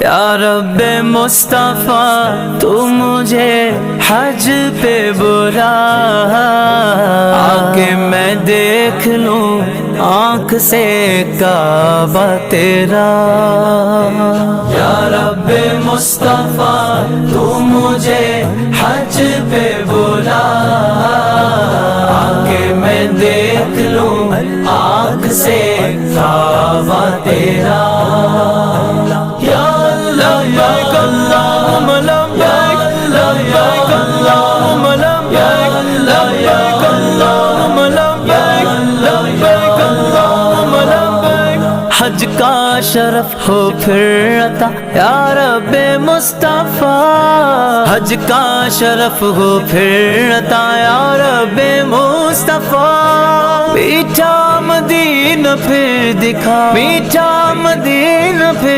या रब्बे मुस्तफा तू मुझे हज पे बुला, आके मैं देख लूं आँख से काबा तेरा। या रब्बे मुस्तफा तू मुझे हज पे बुला, आके मैं देख लूं आँख से काबा तेरा। या लब्बैक अल्लाहुम्मा लब्बैक, लब्बैक अल्लाहुम्मा लब्बैक, लब्बैक अल्लाहुम्मा लब्बैक, लब्बैक अल्लाहुम्मा लब्बैक। हज का शरफ हो फिर अता या रब्बे मुस्तफा, हज का शरफ हो फिर अता या रब्बे मुस्तफा। मीठा मदीना फिर दिखा, मीठा मदीना फिर